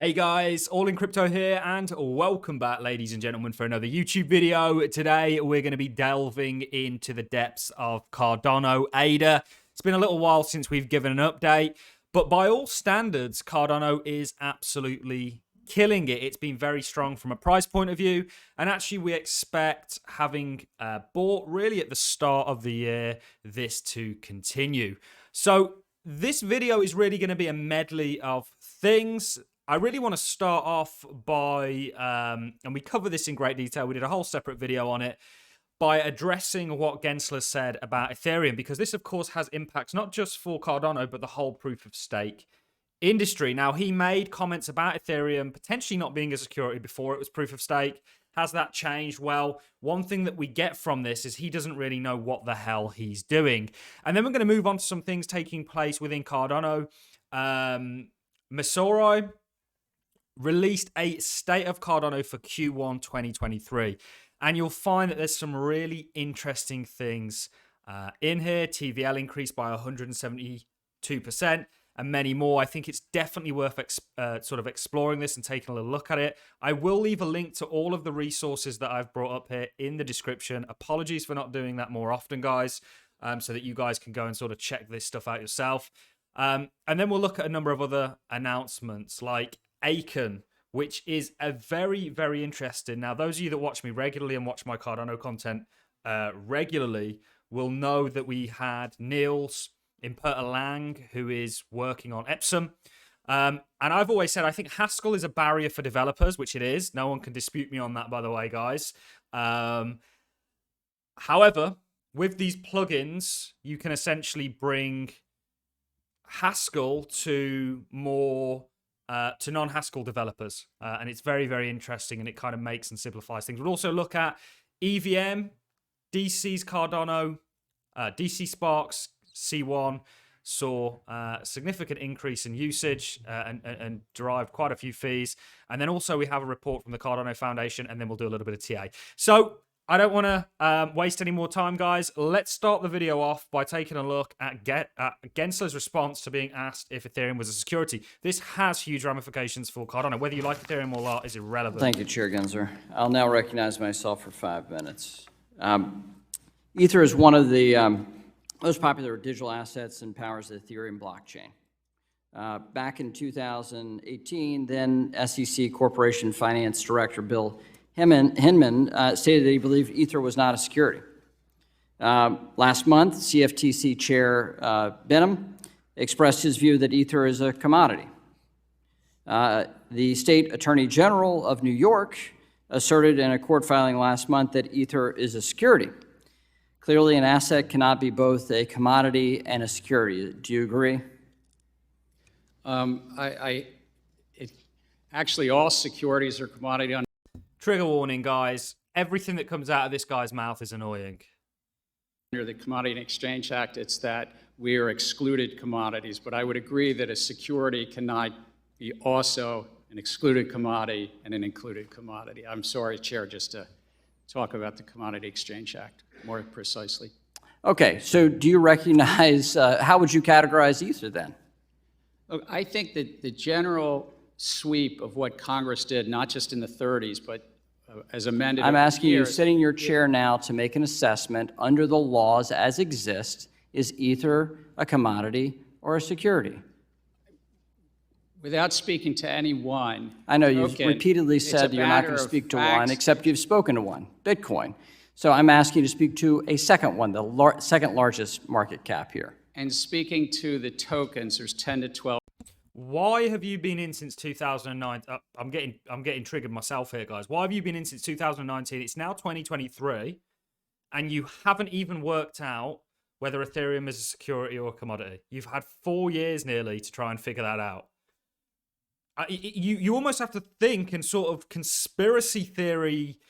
Hey guys, All in Crypto here, and welcome back, ladies and gentlemen, for another YouTube video. Today, we're going to be delving into the depths of Cardano ADA. It's been a little while since we've given an update, but by all standards, Cardano is absolutely killing it. It's been very strong from a price point of view, and actually we expect, having bought really at the start of the year, this to continue. So this video is really going to be a medley of things. I really want to start off by, and we cover this in great detail, we did a whole separate video on it, by addressing what Gensler said about Ethereum, because this, of course, has impacts not just for Cardano, but the whole proof of stake industry. Now, he made comments about Ethereum potentially not being a security before it was proof of stake. Has that changed? Well, one thing that we get from this is he doesn't really know what the hell he's doing. And then we're going to move on to some things taking place within Cardano. Messari released a state of Cardano for Q1 2023. And you'll find that there's some really interesting things in here. TVL increased by 172% and many more. I think it's definitely worth sort of exploring this and taking a little look at it. I will leave a link to all of the resources that I've brought up here in the description. Apologies for not doing that more often, guys, so that you guys can go and sort of check this stuff out yourself. And then we'll look at a number of other announcements like Aiken, which is a very, very interesting. Now, those of you that watch me regularly and watch my Cardano content regularly will know that we had Niels Imperta Lang, who is working on Epsom. And I've always said I think Haskell is a barrier for developers, which it is. No one can dispute me on that, by the way, guys. However, with these plugins, you can essentially bring Haskell to more to non-Haskell developers. And it's very, very interesting, and it kind of makes and simplifies things. We'll also look at EVM, DC's Cardano, DcSpark's C1 saw a significant increase in usage and derived quite a few fees. And then also we have a report from the Cardano Foundation, and then we'll do a little bit of TA. So I don't want to waste any more time, guys. Let's start the video off by taking a look at Gensler's response to being asked if Ethereum was a security. This has huge ramifications for Cardano. Whether you like Ethereum or not is irrelevant. Thank you, Chair Gensler. I'll now recognize myself for 5 minutes. Ether is one of the most popular digital assets and powers the Ethereum blockchain. Back in 2018, then SEC Corporation Finance Director Bill Hinman stated that he believed Ether was not a security. Last month, CFTC Chair Benham expressed his view that Ether is a commodity. The State Attorney General of New York asserted in a court filing last month that Ether is a security. Clearly, an asset cannot be both a commodity and a security. Do you agree? Actually, all securities are commodity. Trigger warning, guys. Everything that comes out of this guy's mouth is annoying. Under the Commodity and Exchange Act, it's that we are excluded commodities. But I would agree that a security cannot be also an excluded commodity and an included commodity. I'm sorry, Chair, just to talk about the Commodity Exchange Act more precisely. Okay, so do you recognize, how would you categorize Ether then? Look, I think that the general sweep of what Congress did, not just in the 30s, but as amended. I'm asking you, sitting in your chair now, to make an assessment under the laws as exist. Is Ether a commodity or a security? Without speaking to any one. I know you've repeatedly said you're not going to speak to one, except you've spoken to one, Bitcoin. So I'm asking you to speak to a second one, the second largest market cap here. And speaking to the tokens, there's 10 to 12. Why have you been in since 2009? I'm getting triggered myself here, guys. Why have you been in since 2019? It's now 2023, and you haven't even worked out whether Ethereum is a security or a commodity. You've had 4 years nearly to try and figure that out. You almost have to think in sort of conspiracy theory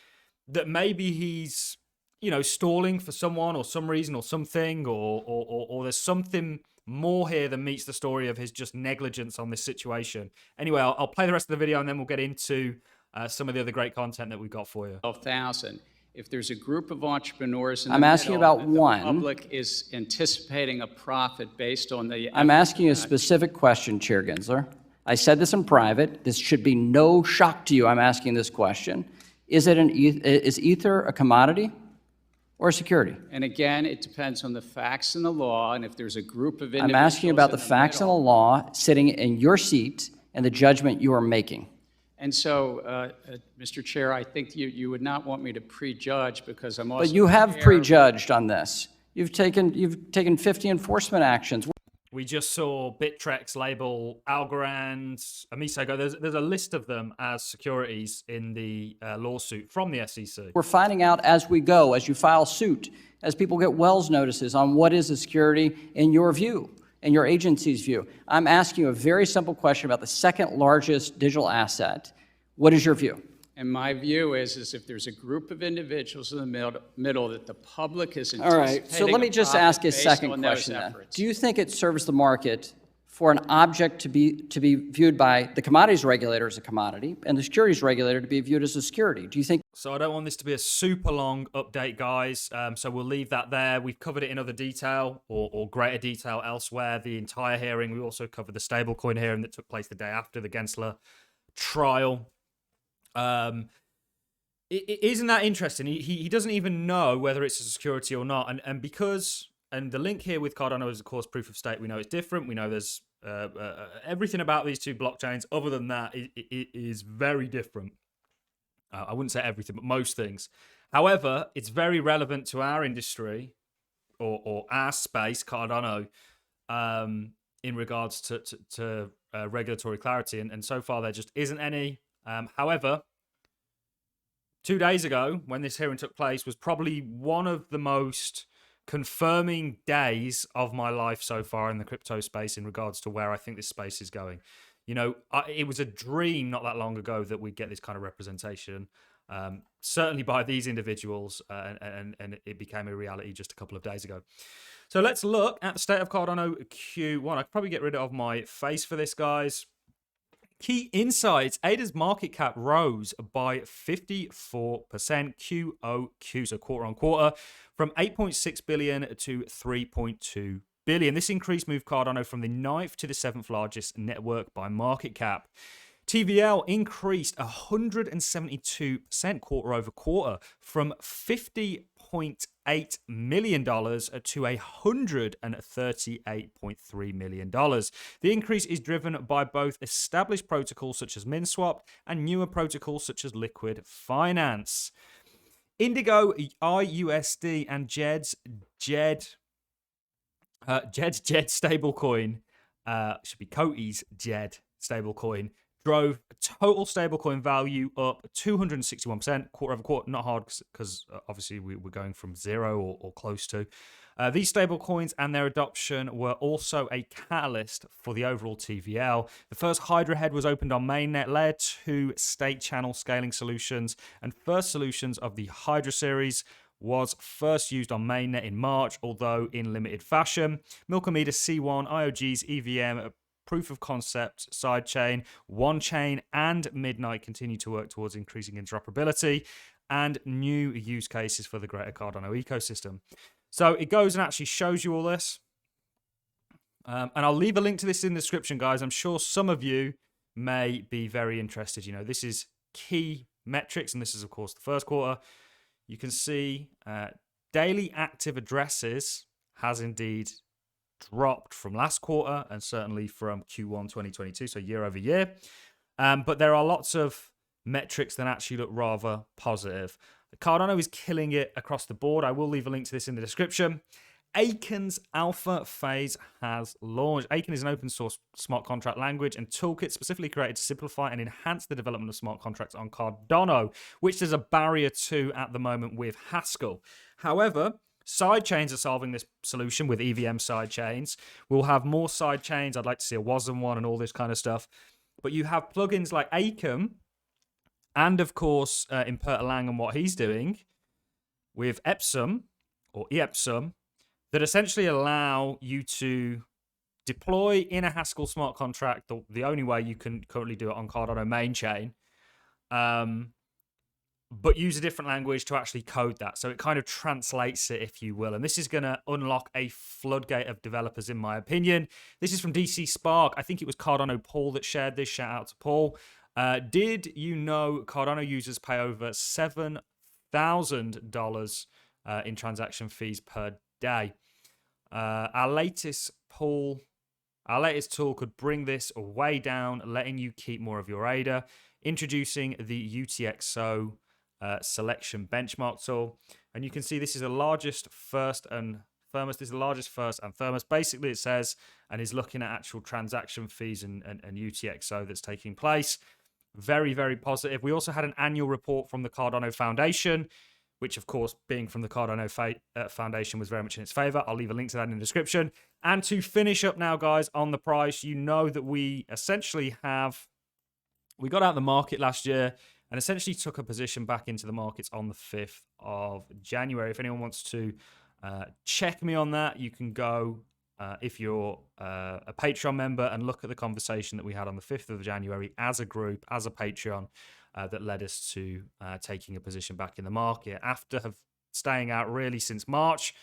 that maybe he's, you know, stalling for someone or some reason or something, or there's something more here than meets the story of his just negligence on this situation. Anyway, I'll play the rest of the video, and then we'll get into some of the other great content that we've got for you. 12,000. If there's a group of entrepreneurs in the I'm asking middle, about one. The public is anticipating a profit based on the. I'm asking a specific question, Chair Gensler. I said this in private. This should be no shock to you. I'm asking this question. Is Ether a commodity or a security? And again, it depends on the facts and the law, and if there's a group of I'm individuals asking about the facts and the law sitting in your seat and the judgment you are making. And so, Mr. Chair, I think you would not want me to prejudge because I'm also But you have aware- prejudged on this. You've taken 50 enforcement actions. We just saw Bittrex label Algorand, Amisogo. There's a list of them as securities in the lawsuit from the SEC. We're finding out as we go, as you file suit, as people get Wells notices on what is a security in your view, in your agency's view. I'm asking you a very simple question about the second largest digital asset. What is your view? And my view is if there's a group of individuals in the middle that the public is All anticipating right, so let me just ask a based second on those question then. efforts. Do you think it serves the market for an object to be viewed by the commodities regulator as a commodity and the securities regulator to be viewed as a security? Do you think? So I don't want this to be a super long update, guys. So we'll leave that there. We've covered it in other detail or greater detail elsewhere. The entire hearing. We also covered the stablecoin hearing that took place the day after the Gensler trial. Isn't that interesting? He doesn't even know whether it's a security or not, and because the link here with Cardano is of course proof of stake. We know it's different. We know there's everything about these two blockchains. Other than that, it is very different. I wouldn't say everything, but most things. However, it's very relevant to our industry or our space, Cardano, in regards to regulatory clarity, and so far there just isn't any. However, 2 days ago, when this hearing took place, was probably one of the most confirming days of my life so far in the crypto space in regards to where I think this space is going. You know, it was a dream not that long ago that we'd get this kind of representation, certainly by these individuals, and it became a reality just a couple of days ago. So let's look at the state of Cardano Q1. I could probably get rid of my face for this, guys. Key insights: ADA's market cap rose by 54% QOQ, so quarter on quarter, from 8.6 billion to 3.2 billion. This increase moved Cardano from the 9th to the 7th largest network by market cap. TVL increased 172% quarter over quarter from $50.8 million to $138.3 million. The increase is driven by both established protocols such as MinSwap and newer protocols such as Liquid Finance. Indigo, IUSD, and Jed's stablecoin, should be Coty's Jed stablecoin, drove total stablecoin value up 261% quarter over quarter. Not hard because obviously we're going from zero or close to. These stablecoins and their adoption were also a catalyst for the overall TVL. The first Hydra head was opened on mainnet, layer 2 state channel scaling solutions, and first solutions of the Hydra series was first used on mainnet in March, although in limited fashion. Milkamida C1, IOG's EVM, proof of concept, sidechain, one chain, and Midnight continue to work towards increasing interoperability and new use cases for the greater Cardano ecosystem. So it goes and actually shows you all this. And I'll leave a link to this in the description, guys. I'm sure some of you may be very interested. You know, this is key metrics, and this is, of course, the first quarter. You can see daily active addresses has indeed dropped from last quarter and certainly from Q1 2022, so year over year. But there are lots of metrics that actually look rather positive. Cardano is killing it across the board. I will leave a link to this in the description. Aiken's alpha phase has launched. Aiken is an open source smart contract language and toolkit specifically created to simplify and enhance the development of smart contracts on Cardano, which there's a barrier to at the moment with Haskell. However, sidechains are solving this solution with EVM sidechains. We'll have more sidechains. I'd like to see a WASM one and all this kind of stuff. But you have plugins like Aiken and, of course, Imperta Lang and what he's doing with Epsum or eEpsum that essentially allow you to deploy in a Haskell smart contract, the only way you can currently do it on Cardano main chain, but use a different language to actually code that. So it kind of translates it, if you will. And this is going to unlock a floodgate of developers, in my opinion. This is from DcSpark. I think it was Cardano Paul that shared this. Shout out to Paul. Did you know Cardano users pay over $7,000 in transaction fees per day? Our latest tool could bring this way down, letting you keep more of your ADA. Introducing the UTXO selection benchmark tool, and you can see this is the largest first and firmest. This is the largest first and firmest. Basically, it says, and is looking at actual transaction fees and UTXO that's taking place. Very, very positive. We also had an annual report from the Cardano Foundation, which, of course, being from the Cardano Foundation, was very much in its favor. I'll leave a link to that in the description. And to finish up now, guys, on the price, you know that we essentially we got out of the market last year and essentially took a position back into the markets on the 5th of January. If anyone wants to check me on that, you can go, if you're a Patreon member, and look at the conversation that we had on the 5th of January as a group, as a Patreon, that led us to taking a position back in the market after staying out really since March.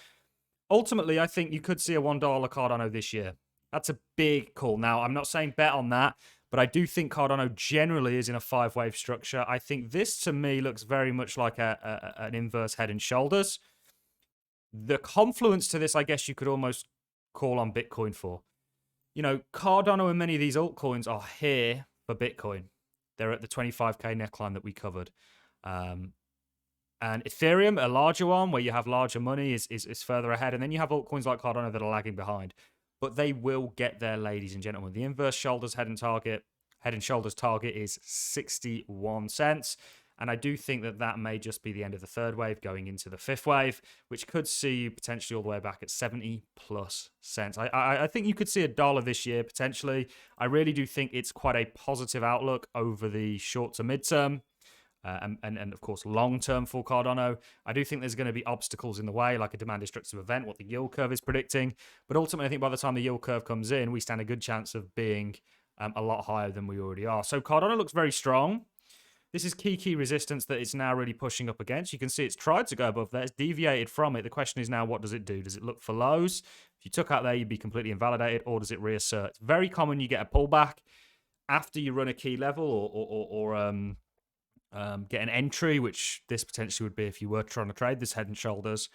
Ultimately, I think you could see a $1 Cardano this year. That's a big call. Now, I'm not saying bet on that, but I do think Cardano generally is in a 5-wave structure. I think this, to me, looks very much like an inverse head and shoulders. The confluence to this, I guess you could almost call on Bitcoin for. You know, Cardano and many of these altcoins are here for Bitcoin. They're at the 25K neckline that we covered. And Ethereum, a larger one, where you have larger money, is further ahead. And then you have altcoins like Cardano that are lagging behind. But they will get there, ladies and gentlemen. The inverse shoulders head and shoulders target is 61 cents. And I do think that may just be the end of the third wave going into the fifth wave, which could see you potentially all the way back at 70+ cents. I think you could see $1 this year, potentially. I really do think it's quite a positive outlook over the short to midterm. And of course, long-term for Cardano. I do think there's going to be obstacles in the way, like a demand-destructive event, what the yield curve is predicting. But ultimately, I think by the time the yield curve comes in, we stand a good chance of being a lot higher than we already are. So Cardano looks very strong. This is key resistance that it's now really pushing up against. You can see it's tried to go above there. It's deviated from it. The question is now, what does it do? Does it look for lows? If you took out there, you'd be completely invalidated, or does it reassert? It's very common you get a pullback after you run a key level or get an entry, which this potentially would be if you were trying to trade this head and shoulders.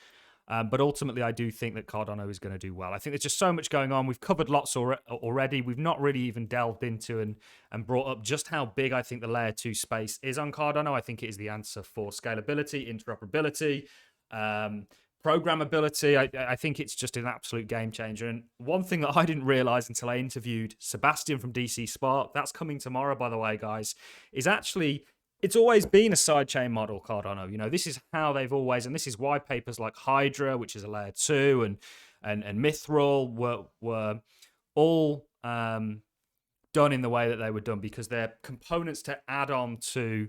But ultimately, I do think that Cardano is going to do well. I think there's just so much going on. We've covered lots already. We've not really even delved into and brought up just how big I think the layer 2 space is on Cardano. I think it is the answer for scalability, interoperability, programmability. I think it's just an absolute game changer. And one thing that I didn't realize until I interviewed Sebastian from DcSpark, that's coming tomorrow, by the way, guys, is actually it's always been a sidechain model, Cardano. You know, this is how they've always, and this is why papers like Hydra, which is a layer 2, and Mithril were all done in the way that they were done, because they're components to add on to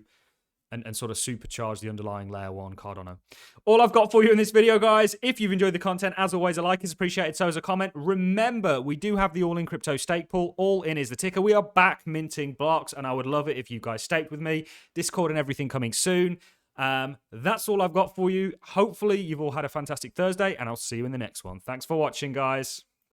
and sort of supercharge the underlying layer 1 Cardano. All I've got for you in this video, guys. If you've enjoyed the content, as always, a like is appreciated, so is a comment. Remember, we do have the All-In Crypto Stake Pool. All-In is the ticker. We are back minting blocks, and I would love it if you guys staked with me. Discord and everything coming soon. That's all I've got for you. Hopefully, you've all had a fantastic Thursday, and I'll see you in the next one. Thanks for watching, guys.